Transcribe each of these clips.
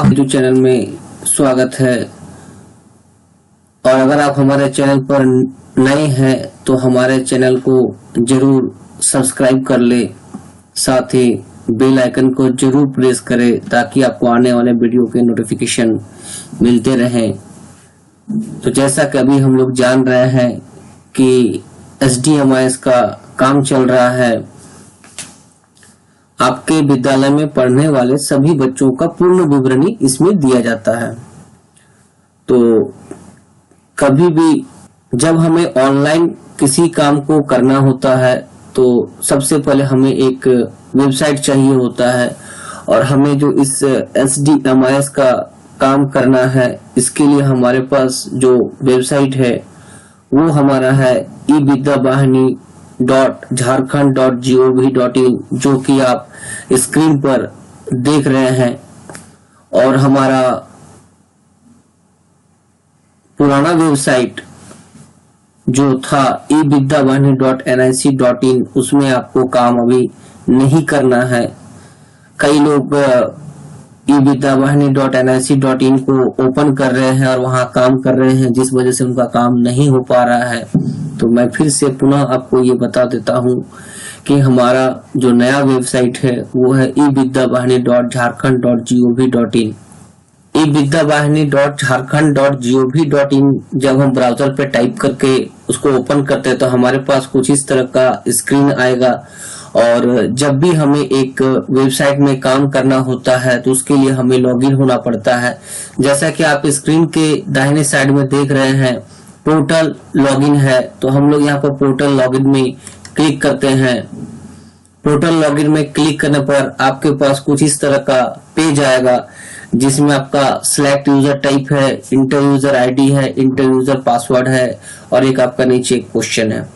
YouTube channel में स्वागत है। और अगर आप हमारे चैनल पर नए हैं तो हमारे चैनल को जरूर सब्सक्राइब कर ले, साथ ही बेल आइकन को जरूर प्रेस करें ताकि आपको आने वाले वीडियो के नोटिफिकेशन मिलते रहें। तो जैसा कि अभी हम लोग जान रहे हैं कि SDMIS का काम चल रहा है, आपके विद्यालय में पढ़ने वाले सभी बच्चों का पूर्ण विवरणी इसमें दिया जाता है। तो कभी भी जब हमें ऑनलाइन किसी काम को करना होता है तो सबसे पहले हमें एक वेबसाइट चाहिए होता है, और हमें जो इस SDMIS का काम करना है इसके लिए हमारे पास जो वेबसाइट है वो हमारा है evidyavahini.jharkhand.gov.in, जो कि आप स्क्रीन पर देख रहे हैं। और हमारा पुराना वेबसाइट जो था evidyavahini.nic.in, उसमें आपको काम अभी नहीं करना है। कई लोग evidyavahini.nic.in को ओपन कर रहे हैं और वहां काम कर रहे हैं, जिस वजह से उनका काम नहीं हो पा रहा है। तो मैं फिर से पुनः आपको ये बता देता हूं कि हमारा जो नया वेबसाइट है वो है evidyavahini.jharkhand.gov.in। evidyavahini.jharkhand.gov.in जब हम ब्राउजर पे टाइप करके उसको ओपन करते हैं तो हमारे पास कुछ इस तरह का स्क्रीन आएगा। और जब भी हमें एक वेबसाइट में काम करना होता है तो उसके लिए हमें लॉगिन होना पड़ता है। जैसा कि आप स्क्रीन के दाहिने साइड में देख रहे हैं पोर्टल लॉगिन है, तो हम लोग यहाँ पर पोर्टल लॉगिन में क्लिक करते हैं। पोर्टल लॉगिन में क्लिक करने पर आपके पास कुछ इस तरह का पेज आएगा जिसमें आपका सिलेक्ट यूजर टाइप है, इंटर यूजर आईडी है, इंटर यूजर पासवर्ड है और एक आपका नीचे एक क्वेश्चन है।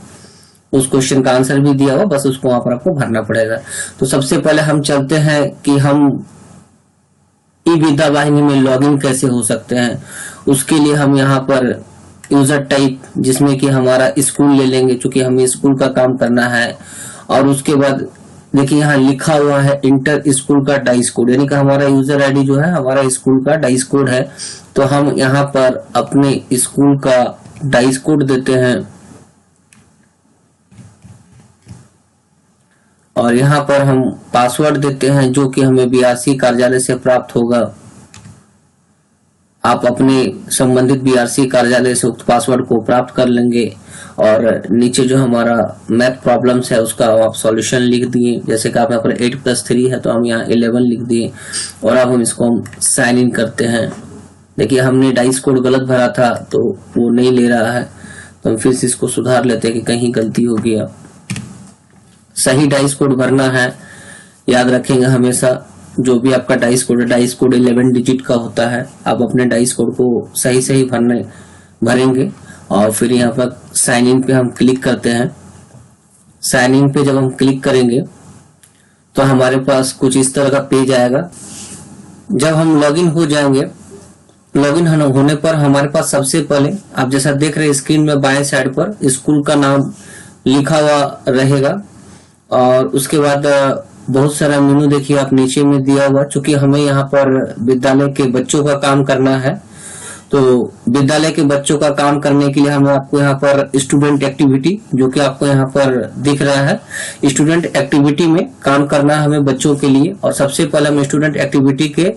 उस क्वेश्चन का आंसर भी दिया हुआ, बस उसको वहां पर आपको भरना पड़ेगा। तो सबसे पहले हम चलते हैं कि हम evidyavahini में लॉगिन कैसे हो सकते हैं। उसके लिए हम यहाँ पर यूजर टाइप, जिसमें कि हमारा स्कूल ले लेंगे क्योंकि हमें स्कूल का काम करना है। और उसके बाद देखिए यहाँ लिखा हुआ है इंटर स्कूल का डाइस कोड, यानी कि हमारा यूजर आईडी जो है हमारा स्कूल का डाइस कोड है। तो हम यहाँ पर अपने स्कूल का डाइस कोड देते हैं और यहाँ पर हम पासवर्ड देते हैं जो कि हमें BRC कार्यालय से प्राप्त होगा। आप अपने संबंधित BRC कार्यालय से उक्त पासवर्ड को प्राप्त कर लेंगे। और नीचे जो हमारा मैथ प्रॉब्लम्स है उसका आप सॉल्यूशन लिख दिए। जैसे कि आप यहाँ पर 8+3 है तो हम यहाँ 11 लिख दिए। और अब हम इसको साइन इन करते हैं। देखिए हमने डाइस कोड गलत भरा था तो वो नहीं ले रहा है, तो हम फिर से इसको सुधार लेते हैं कि कहीं गलती हो गया। सही डाइस कोड भरना है, याद रखेंगे हमेशा। जो भी आपका डाइस कोड है, डाइस कोड 11 डिजिट का होता है। आप अपने डाइस कोड को सही भरेंगे। और फिर यहाँ पर साइन इन पे हम क्लिक करते हैं। साइन इन पे जब हम क्लिक करेंगे तो हमारे पास कुछ इस तरह का पेज आएगा। जब हम लॉगिन हो जाएंगे, लॉगिन होने पर हमारे पास सबसे पहले आप जैसा देख रहे हैं स्क्रीन में बाएं साइड पर स्कूल का नाम लिखा हुआ रहेगा। और उसके बाद बहुत सारा मेनू देखिए आप नीचे में दिया हुआ। चूंकि हमें यहाँ पर विद्यालय के बच्चों का काम करना है, तो विद्यालय के बच्चों का काम करने के लिए हम आपको यहाँ पर स्टूडेंट एक्टिविटी, जो कि आपको यहाँ पर दिख रहा है, स्टूडेंट एक्टिविटी में काम करना है हमें बच्चों के लिए। और सबसे पहले हम स्टूडेंट एक्टिविटी के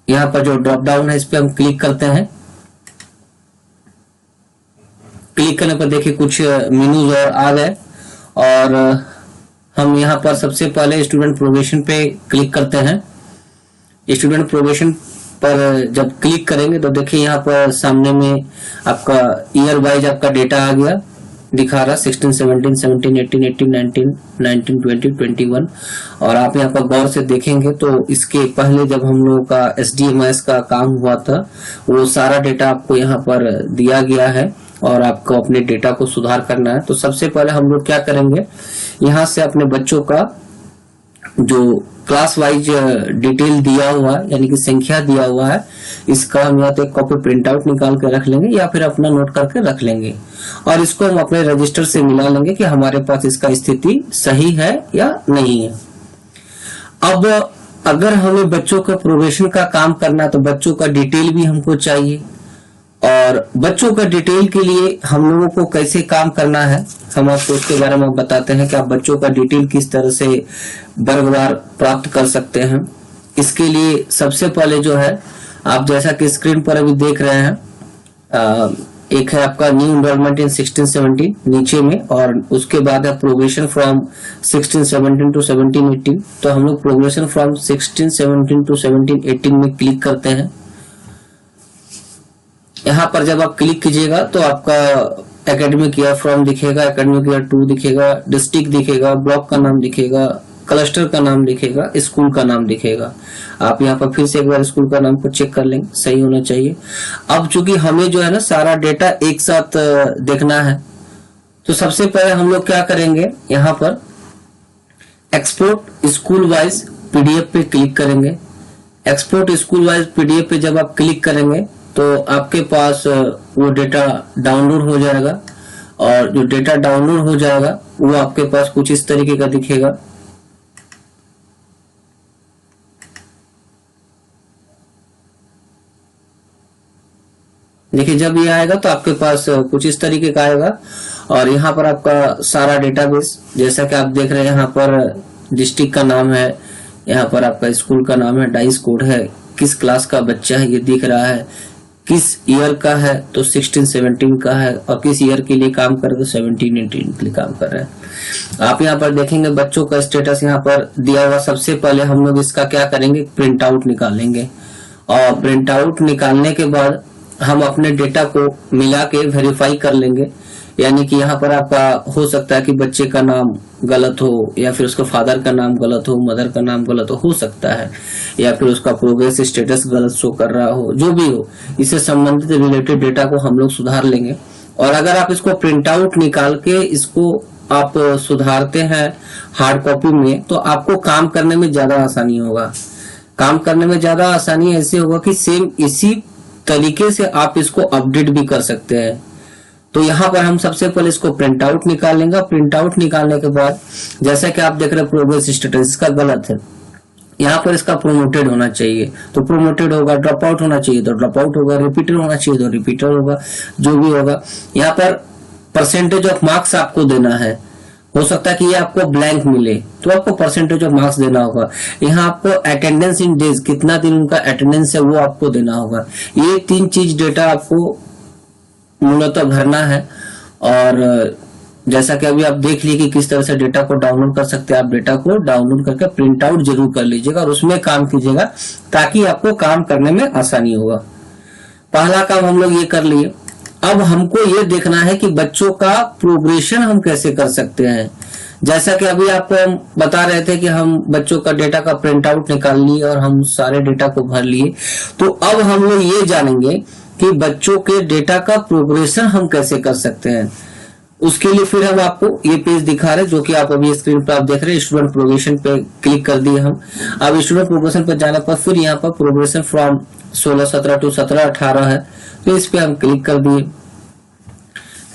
यहाँ पर जो ड्रॉप डाउन है इस पे हम क्लिक करते हैं। क्लिक करने पर देखिए कुछ मेनूज और आ गए। और हम यहाँ पर सबसे पहले स्टूडेंट प्रोबेशन पे क्लिक करते हैं। स्टूडेंट प्रोबेशन पर जब क्लिक करेंगे तो देखिए यहाँ पर सामने में आपका ईयर वाइज आपका डेटा आ गया, दिखा रहा 16, 17, 17, 18, 18, 19, 19, 20, 21। और आप यहाँ पर गौर से देखेंगे तो इसके पहले जब हम लोगों का SDMIS का काम हुआ था वो सारा डेटा आपको यहाँ पर दिया गया है और आपको अपने डेटा को सुधार करना है। तो सबसे पहले हम लोग क्या करेंगे, यहाँ से अपने बच्चों का जो क्लास वाइज डिटेल दिया हुआ है, यानी कि संख्या दिया हुआ है, इसका हम या तो एक कॉपी प्रिंट आउट निकाल के रख लेंगे या फिर अपना नोट करके रख लेंगे। और इसको हम अपने रजिस्टर से मिला लेंगे कि हमारे पास इसका स्थिति सही है या नहीं है। अब अगर हमें बच्चों का प्रोग्रेशन का काम करना तो बच्चों का डिटेल भी हमको चाहिए, और बच्चों का डिटेल के लिए हम लोगों को कैसे काम करना है हम आपको उसके बारे में बताते हैं कि आप बच्चों का डिटेल किस तरह से वर्गवार प्राप्त कर सकते हैं। इसके लिए सबसे पहले जो है, आप जैसा कि स्क्रीन पर अभी देख रहे हैं, एक है आपका न्यू इनरोलमेंट इन 16-17 नीचे में, और उसके बाद है प्रोग्रेशन फ्रॉम 16-17 टू 17-18। तो हम लोग प्रोग्रेशन फ्रॉम 16-17 टू 17-18 में क्लिक करते हैं। यहाँ पर जब आप क्लिक कीजिएगा तो आपका एकेडमिक ईयर फ्रॉम दिखेगा, एकेडमिक ईयर 2 दिखेगा, डिस्ट्रिक्ट दिखेगा, ब्लॉक का नाम दिखेगा, क्लस्टर का नाम दिखेगा, स्कूल का नाम दिखेगा। आप यहाँ पर फिर से एक बार स्कूल का नाम को चेक कर लेंगे, सही होना चाहिए। अब चूंकि हमें जो है ना सारा डेटा एक साथ देखना है, तो सबसे पहले हम लोग क्या करेंगे, यहाँ पर एक्सपोर्ट स्कूल वाइज पीडीएफ पे क्लिक करेंगे। एक्सपोर्ट स्कूल वाइज पीडीएफ पे जब आप क्लिक करेंगे तो आपके पास वो डेटा डाउनलोड हो जाएगा, और जो डेटा डाउनलोड हो जाएगा वो आपके पास कुछ इस तरीके का दिखेगा। देखिए जब ये आएगा तो आपके पास कुछ इस तरीके का आएगा, और यहाँ पर आपका सारा डेटाबेस जैसा कि आप देख रहे हैं, यहाँ पर डिस्ट्रिक्ट का नाम है, यहाँ पर आपका स्कूल का नाम है, डाइस कोड है, किस क्लास का बच्चा है ये दिख रहा है, किस ईयर का है तो 16-17 का है, और किस ईयर के लिए काम कर रहे तो 17-18 के लिए काम कर रहे हैं। आप यहाँ पर देखेंगे बच्चों का स्टेटस यहाँ पर दिया हुआ। सबसे पहले हम लोग इसका क्या करेंगे, प्रिंट आउट निकालेंगे, और प्रिंट आउट निकालने के बाद हम अपने डेटा को मिला के वेरीफाई कर लेंगे। यानी कि यहाँ पर आपका हो सकता है कि बच्चे का नाम गलत हो, या फिर उसके फादर का नाम गलत हो, मदर का नाम गलत हो सकता है, या फिर उसका प्रोग्रेस स्टेटस गलत शो कर रहा हो, जो भी हो, इससे संबंधित रिलेटेड डेटा को हम लोग सुधार लेंगे। और अगर आप इसको प्रिंट आउट निकाल के इसको आप सुधारते हैं हार्ड कॉपी में, तो आपको काम करने में ज्यादा आसानी होगा। काम करने में ज्यादा आसानी ऐसे होगा कि सेम इसी तरीके से आप इसको अपडेट भी कर सकते हैं। तो यहाँ पर हम सबसे पहले इसको प्रिंट आउट निकालेंगे। प्रिंट आउट निकालने के बाद जैसा कि आप देख रहे हैं प्रोग्रेस स्टेटस इसका गलत है, यहाँ पर इसका प्रोमोटेड होना चाहिए तो प्रोमोटेड होगा, ड्रॉप आउट होना चाहिए तो ड्रॉप आउट होगा, रिपीटर होना चाहिए तो रिपीटर होगा, जो भी होगा। यहाँ पर परसेंटेज ऑफ मार्क्स आपको देना है, हो सकता है कि ये आपको ब्लैंक मिले तो आपको परसेंटेज ऑफ मार्क्स देना होगा। यहाँ आपको अटेंडेंस इन डेज, कितना दिन उनका अटेंडेंस है वो आपको देना होगा। ये 3 चीज डेटा आपको मूलतः भरना है। और जैसा कि अभी आप देख लीजिए कि किस तरह से डेटा को डाउनलोड कर सकते हैं। आप डेटा को डाउनलोड करके प्रिंट आउट जरूर कर लीजिएगा और उसमें काम कीजिएगा, ताकि आपको काम करने में आसानी होगा। पहला काम हम लोग ये कर लिए। अब हमको ये देखना है कि बच्चों का प्रोग्रेशन हम कैसे कर सकते हैं। जैसा कि अभी आपको हम बता रहे थे कि हम बच्चों का डेटा का प्रिंट आउट निकाल लिए और हम सारे डेटा को भर लिए, तो अब हम लोग ये जानेंगे कि बच्चों के डेटा का प्रोग्रेशन हम कैसे कर सकते हैं। उसके लिए फिर हम आपको ये पेज दिखा रहे हैं, जो कि आप अभी स्क्रीन पर आप देख रहे हैं। स्टूडेंट प्रोग्रेशन पे क्लिक कर दिए हम। अब स्टूडेंट प्रोग्रेशन पर जाने पर फिर यहाँ पर प्रोग्रेशन फ्रॉम 16-17 टू 17-18 है, तो इस पे हम क्लिक कर दिए।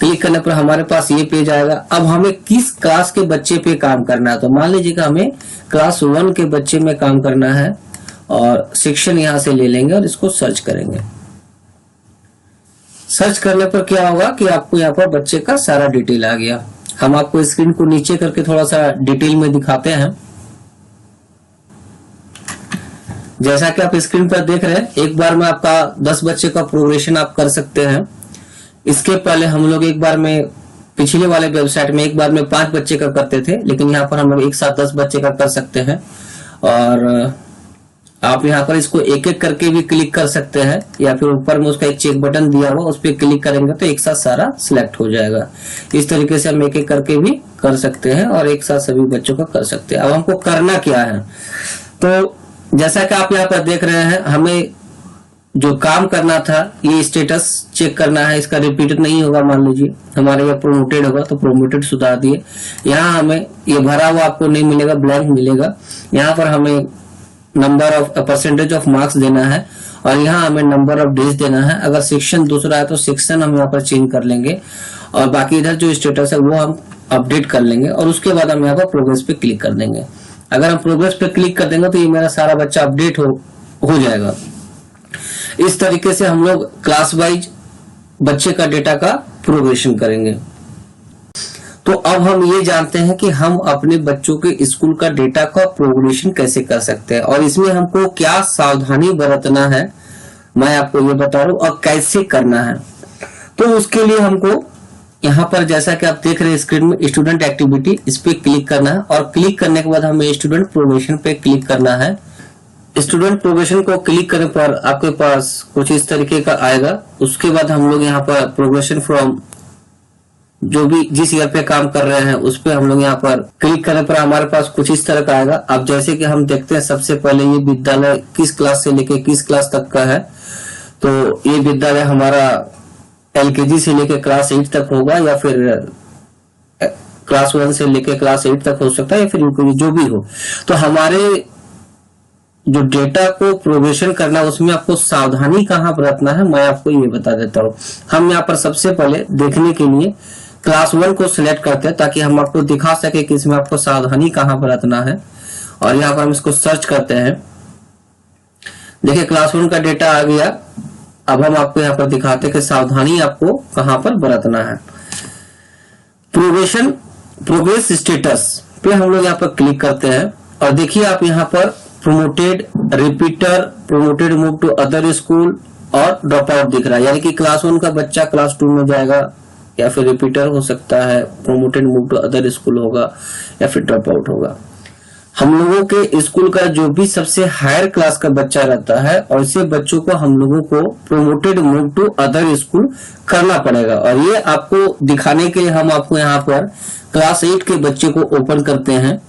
क्लिक करने पर हमारे पास ये पेज आएगा। अब हमें किस क्लास के बच्चे पे काम करना है, तो मान लीजिएगा हमें क्लास 1 के बच्चे में काम करना है, और सेक्शन यहाँ से ले लेंगे और इसको सर्च करेंगे। सर्च करने पर क्या होगा कि आपको यहाँ पर बच्चे का सारा डिटेल आ गया। हम आपको स्क्रीन को नीचे करके थोड़ा सा डिटेल में दिखाते हैं। जैसा कि आप स्क्रीन पर देख रहे हैं, एक बार में आपका 10 बच्चे का प्रोग्रेशन आप कर सकते हैं। इसके पहले हम लोग एक बार में पिछले वाले वेबसाइट में एक बार में 5 बच्चे का करते थे, लेकिन यहाँ पर हम लोग एक साथ 10 बच्चे का कर सकते हैं। और आप यहाँ पर इसको एक एक करके भी क्लिक कर सकते हैं, या फिर ऊपर में उसका एक चेक बटन दिया हुआ उस पर क्लिक करेंगे तो एक साथ सारा सिलेक्ट हो जाएगा। इस तरीके से हम एक एक करके भी कर सकते हैं और एक साथ सभी बच्चों का कर सकते हैं। अब हमको करना क्या है, तो जैसा कि आप यहाँ पर देख रहे हैं, हमें जो काम करना था ये स्टेटस चेक करना है। इसका रिपीट नहीं होगा, मान लीजिए हमारे यहाँ प्रोमोटेड होगा तो प्रोमोटेड सुधार दिए। यहाँ हमें ये भरा हुआ आपको नहीं मिलेगा, ब्लैंक मिलेगा। यहाँ पर हमें number of percentage of marks देना है, और यहाँ हमें नंबर ऑफ डेज देना है। अगर सेक्शन दूसरा है तो सेक्शन हम यहाँ पर चेंज कर लेंगे, और बाकी इधर जो स्टेटस है वो हम अपडेट कर लेंगे, और उसके बाद हम यहाँ पर प्रोग्रेस पे क्लिक कर देंगे। अगर हम प्रोग्रेस पे क्लिक कर देंगे तो ये मेरा सारा बच्चा अपडेट हो जाएगा। इस तरीके से हम लोग क्लास वाइज बच्चे का डेटा का प्रोग्रेशन करेंगे। तो अब हम ये जानते हैं कि हम अपने बच्चों के स्कूल का डेटा का प्रोग्रेशन कैसे कर सकते हैं और इसमें हमको क्या सावधानी बरतना है, मैं आपको ये बता रहा हूं, और कैसे करना है। तो उसके लिए हमको यहाँ पर जैसा कि आप देख रहे हैं स्क्रीन में स्टूडेंट एक्टिविटी, इस पे क्लिक करना है और क्लिक करने के बाद हमें स्टूडेंट प्रोग्रेशन पे क्लिक करना है। स्टूडेंट प्रोग्रेशन को क्लिक करने पर आपके पास कुछ इस तरीके का आएगा। उसके बाद हम लोग यहाँ पर प्रोग्रेशन फ्रॉम जो भी जिस ईयर पे काम कर रहे हैं उस पे हम लोग यहाँ पर क्लिक करने पर हमारे पास कुछ इस तरह का आएगा। अब जैसे कि हम देखते हैं सबसे पहले ये विद्यालय किस क्लास से लेके किस क्लास तक का है। तो ये विद्यालय हमारा LKG से लेके क्लास 8 तक होगा या फिर क्लास 1 से लेके क्लास 8 तक हो सकता है या फिर UKG जो भी हो। तो हमारे जो डेटा को प्रोग्रेशन करना है उसमें आपको सावधानी कहाँ बरतना है मैं आपको ये बता देता हूँ। हम यहाँ पर सबसे पहले देखने के लिए क्लास 1 को सिलेक्ट करते हैं ताकि हम आपको दिखा सके कि इसमें आपको सावधानी कहाँ बरतना है। और यहाँ पर हम इसको सर्च करते हैं। देखिए क्लास 1 का डेटा आ गया। अब हम आपको यहाँ पर दिखाते हैं कि सावधानी आपको कहाँ पर बरतना है। प्रोग्रेस स्टेटस पे हम लोग यहाँ पर क्लिक करते हैं और देखिए आप यहाँ पर promoted, repeater, promoted move to other school और ड्रॉप आउट दिख रहा है। यानी कि क्लास 1 का बच्चा क्लास 2 में जाएगा या फिर रिपीटर हो सकता है, promoted move to other school होगा या फिर ड्रॉप आउट होगा। हम लोगों के स्कूल का जो भी सबसे हायर क्लास का बच्चा रहता है और ऐसे बच्चों को हम लोगों को promoted move to other school करना पड़ेगा। और ये आपको दिखाने के लिए हम आपको यहाँ पर क्लास 8 के बच्चे को ओपन करते हैं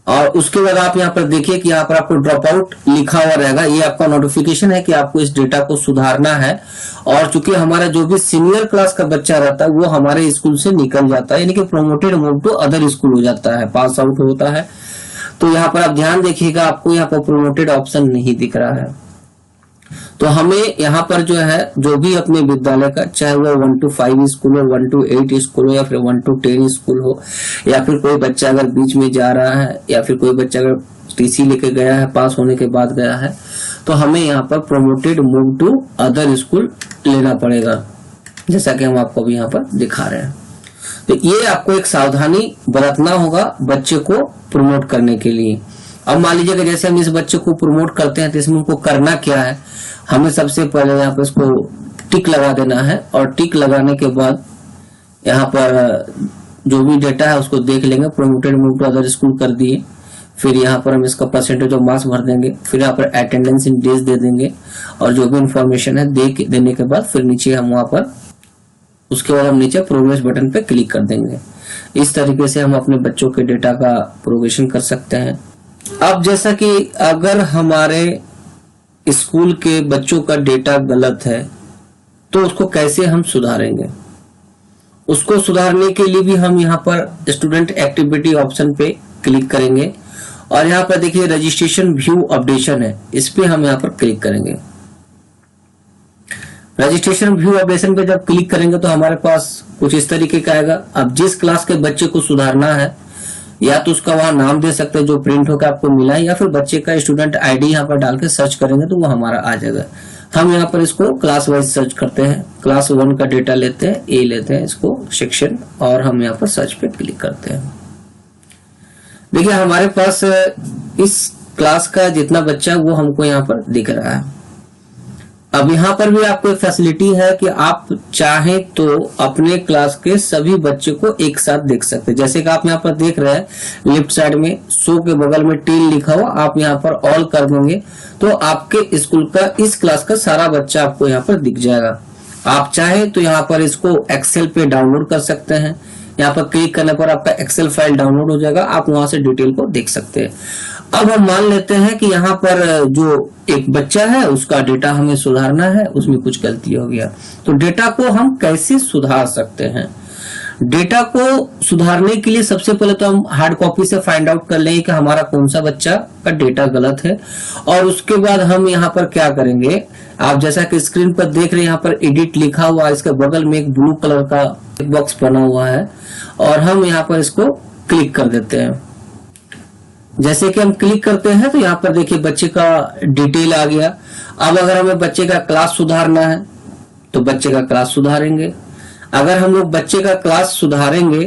और उसके बाद आप यहाँ पर देखिए कि यहाँ पर आपको ड्रॉप आउट लिखा हुआ रहेगा। ये आपका नोटिफिकेशन है कि आपको इस डेटा को सुधारना है। और चूंकि हमारा जो भी सीनियर क्लास का बच्चा रहता है वो हमारे स्कूल से निकल जाता है, यानी कि promoted move to other school हो जाता है, पास आउट होता है। तो यहाँ पर आप ध्यान देखिएगा, आपको यहाँ पर प्रोमोटेड ऑप्शन नहीं दिख रहा है। तो हमें यहाँ पर जो है जो भी अपने विद्यालय का, चाहे वो 1 to 5 स्कूल हो, 1 to 8 स्कूल हो या फिर 1 to 10 स्कूल हो, या फिर कोई बच्चा अगर बीच में जा रहा है या फिर कोई बच्चा अगर TC लेके गया है, पास होने के बाद गया है, तो हमें यहाँ पर promoted move to other school लेना पड़ेगा, जैसा कि हम आपको अभी यहाँ पर दिखा रहे हैं। तो ये आपको एक सावधानी बरतना होगा बच्चे को प्रमोट करने के लिए। अब मान लीजिए कि जैसे हम इस बच्चे को प्रमोट करते हैं तो इसमें हमको करना क्या है, हमें सबसे पहले यहाँ पर इसको टिक लगा देना है और टिक लगाने के बाद यहाँ पर जो भी डेटा है उसको देख लेंगे। Promoted move to other school कर दिए, फिर यहाँ पर हम इसका परसेंटेज ऑफ मार्क्स भर देंगे, फिर यहाँ पर अटेंडेंस इन डेज दे देंगे और जो भी इंफॉर्मेशन है देने के बाद फिर नीचे हम वहाँ पर उसके बाद हम नीचे प्रोग्रेस बटन पे क्लिक कर देंगे। इस तरीके से हम अपने बच्चों के डेटा का प्रोग्रेशन कर सकते हैं। अब जैसा कि अगर हमारे स्कूल के बच्चों का डेटा गलत है तो उसको कैसे हम सुधारेंगे। उसको सुधारने के लिए भी हम यहाँ पर स्टूडेंट एक्टिविटी ऑप्शन पे क्लिक करेंगे और यहाँ पर देखिए रजिस्ट्रेशन व्यू अपडेशन है, इस पे हम यहाँ पर क्लिक करेंगे। रजिस्ट्रेशन व्यू अपडेशन पे जब क्लिक करेंगे तो हमारे पास कुछ इस तरीके का आएगा। अब जिस क्लास के बच्चे को सुधारना है या तो उसका वहां नाम दे सकते हैं जो प्रिंट होकर आपको मिला है, या फिर बच्चे का स्टूडेंट आईडी यहाँ पर डाल के सर्च करेंगे तो वो हमारा आ जाएगा। हम यहाँ पर इसको क्लास वाइज सर्च करते हैं। क्लास 1 का डेटा लेते हैं, ए लेते हैं इसको सेक्शन, और हम यहाँ पर सर्च पे क्लिक करते हैं। देखिए हमारे पास इस क्लास का जितना बच्चा है वो हमको यहाँ पर दिख रहा है। अब यहाँ पर भी आपको एक फैसिलिटी है कि आप चाहें तो अपने क्लास के सभी बच्चे को एक साथ देख सकते हैं। जैसे कि आप यहाँ पर देख रहे हैं लेफ्ट साइड में शो के बगल में टील लिखा हुआ, आप यहाँ पर ऑल कर देंगे तो आपके स्कूल का इस क्लास का सारा बच्चा आपको यहाँ पर दिख जाएगा। आप चाहें तो यहाँ पर इसको एक्सेल पे डाउनलोड कर सकते हैं। यहाँ पर क्लिक करने पर आपका एक्सेल फाइल डाउनलोड हो जाएगा, आप वहां से डिटेल को देख सकते हैं। अब हम मान लेते हैं कि यहाँ पर जो एक बच्चा है उसका डेटा हमें सुधारना है, उसमें कुछ गलती हो गया, तो डेटा को हम कैसे सुधार सकते हैं। डेटा को सुधारने के लिए सबसे पहले तो हम हार्ड कॉपी से फाइंड आउट कर लेंगे कि हमारा कौन सा बच्चा का डेटा गलत है, और उसके बाद हम यहाँ पर क्या करेंगे, आप जैसा कि स्क्रीन पर देख रहे हैं यहाँ पर एडिट लिखा हुआ है, इसके बगल में एक ब्लू कलर का बॉक्स बना हुआ है और हम यहाँ पर इसको क्लिक कर देते हैं। जैसे कि हम क्लिक करते हैं तो यहाँ पर देखिए बच्चे का डिटेल आ गया। अब अगर हमें बच्चे का क्लास सुधारना है तो बच्चे का क्लास सुधारेंगे। अगर हम लोग बच्चे का क्लास सुधारेंगे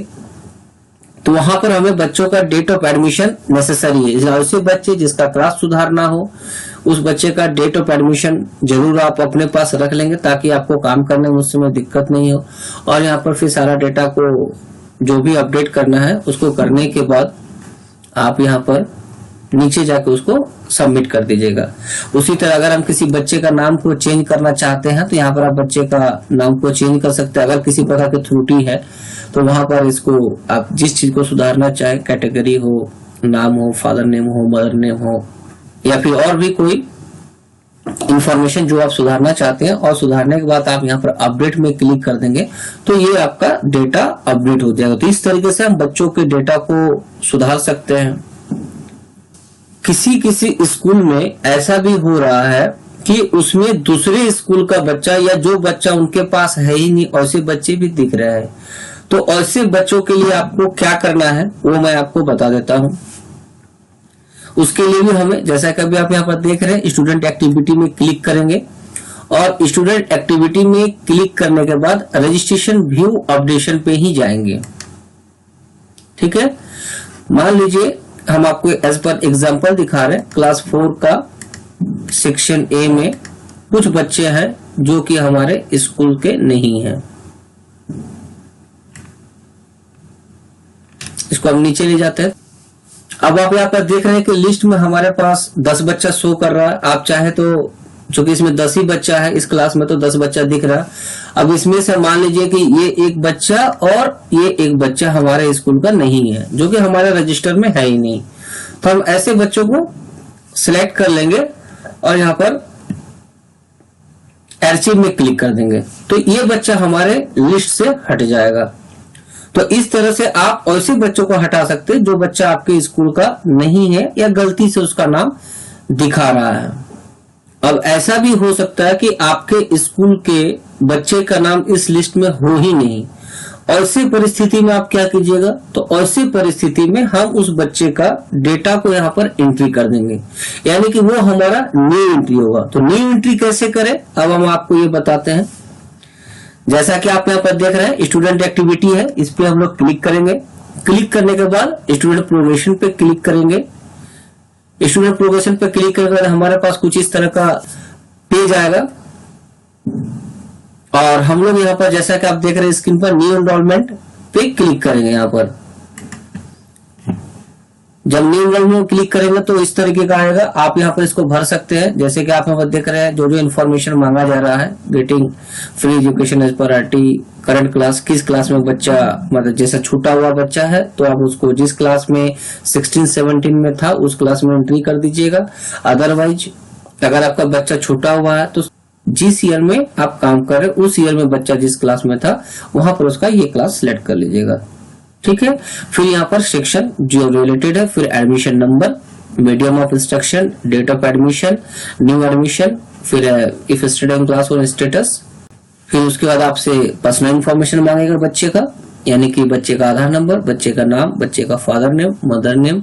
तो वहां पर हमें बच्चों का डेट ऑफ एडमिशन नेसेसरी है। ऐसे बच्चे जिसका क्लास सुधारना हो उस बच्चे का डेट ऑफ एडमिशन जरूर आप अपने पास रख लेंगे ताकि आपको काम करने में उस समय दिक्कत नहीं हो। और यहाँ पर फिर सारा डेटा को जो भी अपडेट करना है उसको करने के बाद आप यहाँ पर नीचे जाकर उसको सबमिट कर दीजिएगा। उसी तरह अगर हम किसी बच्चे का नाम को चेंज करना चाहते हैं तो यहाँ पर आप बच्चे का नाम को चेंज कर सकते हैं। अगर किसी प्रकार की त्रुटि है तो वहां पर इसको आप जिस चीज को सुधारना चाहे, कैटेगरी हो, नाम हो, फादर नेम हो, मदर नेम हो, या फिर और भी कोई इंफॉर्मेशन जो आप सुधारना चाहते हैं, और सुधारने के बाद आप यहाँ पर अपडेट में क्लिक कर देंगे तो ये आपका डेटा अपडेट हो जाएगा। तो इस तरीके से हम बच्चों के डेटा को सुधार सकते हैं। किसी स्कूल में ऐसा भी हो रहा है कि उसमें दूसरे स्कूल का बच्चा या जो बच्चा उनके पास है ही नहीं ऐसे बच्चे भी दिख रहे हैं। तो ऐसे बच्चों के लिए आपको क्या करना है वो मैं आपको बता देता हूं। उसके लिए भी हमें, जैसा कि अभी आप यहाँ पर देख रहे हैं, स्टूडेंट एक्टिविटी में क्लिक करेंगे और स्टूडेंट एक्टिविटी में क्लिक करने के बाद रजिस्ट्रेशन व्यू अपडेशन पे ही जाएंगे। ठीक है, मान लीजिए हम आपको एज पर एग्जांपल दिखा रहे हैं, क्लास 4 का सेक्शन ए में कुछ बच्चे हैं जो कि हमारे स्कूल के नहीं हैं। इसको हम नीचे ले जाते हैं। अब आप यहाँ पर देख रहे हैं कि लिस्ट में हमारे पास 10 बच्चा शो कर रहा है। आप चाहे तो, चूंकि इसमें 10 ही बच्चा है इस क्लास में, तो 10 बच्चा दिख रहा है। अब इसमें से मान लीजिए कि ये एक बच्चा और ये एक बच्चा हमारे स्कूल का नहीं है, जो कि हमारे रजिस्टर में है ही नहीं। तो हम ऐसे बच्चों को सिलेक्ट कर लेंगे और यहाँ पर आर्चिव में क्लिक कर देंगे तो ये बच्चा हमारे लिस्ट से हट जाएगा। तो इस तरह से आप ऐसे बच्चों को हटा सकते हैं जो बच्चा आपके स्कूल का नहीं है या गलती से उसका नाम दिखा रहा है। अब ऐसा भी हो सकता है कि आपके स्कूल के बच्चे का नाम इस लिस्ट में हो ही नहीं। ऐसे परिस्थिति में आप क्या कीजिएगा, तो ऐसे परिस्थिति में हम उस बच्चे का डेटा को यहाँ पर एंट्री कर देंगे, यानी कि वो हमारा न्यू एंट्री होगा। तो न्यू एंट्री कैसे करें अब हम आपको ये बताते हैं। जैसा कि आप यहाँ पर देख रहे हैं स्टूडेंट एक्टिविटी है, इस पे हम लोग क्लिक करेंगे। क्लिक करने के बाद स्टूडेंट प्रोग्रेशन पे क्लिक करेंगे। स्टूडेंट प्रोग्रेशन पे क्लिक करने के बाद हमारे पास कुछ इस तरह का पेज आएगा और हम लोग यहाँ पर, जैसा कि आप देख रहे हैं स्क्रीन पर, न्यू एनरोलमेंट पे क्लिक करेंगे। यहाँ पर जब न्यू एनरोलमेंट क्लिक करेंगे तो इस तरीके का आएगा। आप यहाँ पर इसको भर सकते हैं, जैसे कि आप यहाँ पर देख रहे हैं जो जो इन्फॉर्मेशन मांगा जा रहा है, गेटिंग फ्री एजुकेशन एज पर आरटी, करंट क्लास, किस क्लास में बच्चा, मतलब जैसा छूटा हुआ बच्चा है तो आप उसको जिस क्लास में 16-17 में था उस क्लास में एंट्री कर दीजिएगा। अदरवाइज अगर आपका बच्चा छूटा हुआ है तो जिस ईयर में आप काम कर रहे हैं उस ईयर में बच्चा जिस क्लास में था वहां पर उसका ये क्लास सिलेक्ट कर लीजिएगा। ठीक है, फिर यहाँ पर सेक्शन जो रिलेटेड है, फिर admission number, medium of instruction, date of admission, new admission, फिर इफ स्टूडेंट क्लास और स्टेटस। फिर उसके बाद आपसे पर्सनल इंफॉर्मेशन मांगेगा बच्चे का, यानी कि बच्चे का आधार नंबर, बच्चे का नाम, बच्चे का father name, mother name,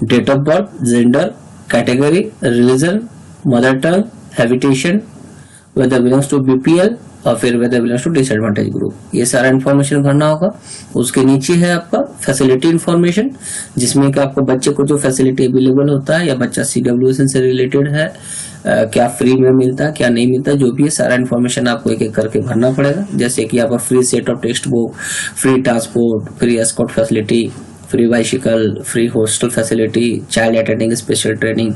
date of birth, gender, category, religion, mother tongue, habitation, whether belongs to BPL और फिर whether belongs to disadvantage group. ये सारा इन्फॉर्मेशन भरना होगा। उसके नीचे है आपका फैसिलिटी इन्फॉर्मेशन, जिसमें कि आपको बच्चे को जो फैसिलिटी अवेलेबल होता है या बच्चा CWSN से रिलेटेड है, क्या फ्री में मिलता है क्या नहीं मिलता, जो भी है सारा इन्फॉर्मेशन आपको एक एक करके भरना पड़ेगा। जैसे कि आपका free set of text book, free transport, free escort facility, free bicycle, free hostel facility, child attending special training,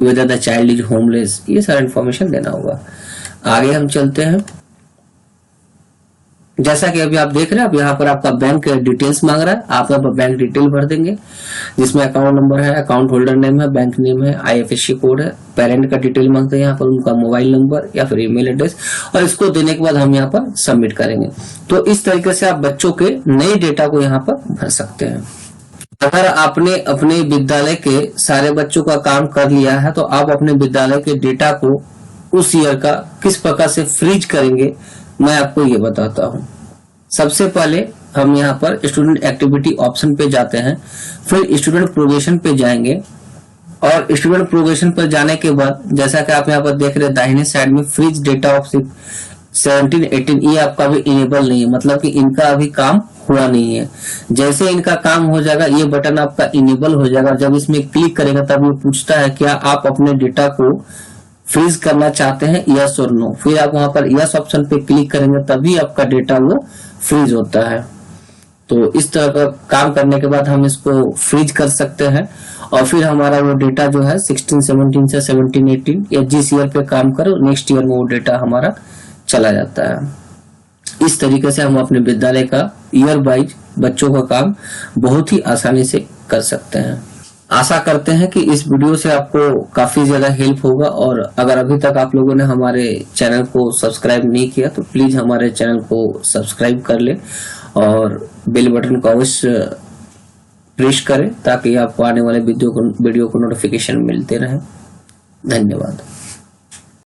whether the child is homeless, ये सारा इन्फॉर्मेशन देना होगा। आगे हम चलते हैं। जैसा कि अभी आप देख रहे हैं, अब यहाँ पर आपका बैंक डिटेल्स मांग रहा है, आप यहाँ पर बैंक डिटेल भर देंगे, जिसमें अकाउंट नंबर है, अकाउंट होल्डर नेम है, बैंक नेम है, IFSC कोड है, पेरेंट का डिटेल मांगते हैं यहाँ पर, उनका मोबाइल नंबर या फिर ईमेल एड्रेस, और इसको देने के बाद हम यहाँ पर सबमिट करेंगे। तो इस तरीके से आप बच्चों के नए डेटा को यहाँ पर भर सकते हैं। अगर आपने अपने विद्यालय के सारे बच्चों का काम कर लिया है, तो आप अपने विद्यालय के डेटा को उस ईयर का किस प्रकार से फ्रीज करेंगे, मैं आपको ये बताता हूँ। सबसे पहले हम यहाँ पर स्टूडेंट एक्टिविटी ऑप्शन पे जाते हैं, फिर स्टूडेंट प्रोग्रेशन पे जाएंगे, और स्टूडेंट प्रोग्रेशन पर जाने के बाद जैसा कि आप यहाँ पर देख रहे हैं दाहिने साइड में फ्रीज डेटा ऑफ 17, 18, ये आपका अभी इनेबल नहीं है, मतलब कि इनका अभी काम हुआ नहीं है। जैसे इनका काम हो जाएगा, ये बटन आपका इनेबल हो जाएगा। जब इसमें क्लिक करेगा तब ये पूछता है क्या आप अपने डेटा को फ्रीज करना चाहते हैं, यस और नो। फिर आप वहां पर यस ऑप्शन पे क्लिक करेंगे तभी आपका डेटा वो फ्रीज होता है। तो इस तरह का काम करने के बाद हम इसको फ्रीज कर सकते हैं, और फिर हमारा वो डेटा जो है 16, 17 से 17, 18 या जिस ईयर पे काम करो नेक्स्ट ईयर में वो डेटा हमारा चला जाता है। इस तरीके से हम अपने विद्यालय का ईयर वाइज बच्चों का काम बहुत ही आसानी से कर सकते हैं। आशा करते हैं कि इस वीडियो से आपको काफी ज्यादा हेल्प होगा, और अगर अभी तक आप लोगों ने हमारे चैनल को सब्सक्राइब नहीं किया तो प्लीज हमारे चैनल को सब्सक्राइब कर ले और बेल बटन को अवश्य प्रेस करें ताकि आपको आने वाले वीडियो को नोटिफिकेशन मिलते रहे। धन्यवाद।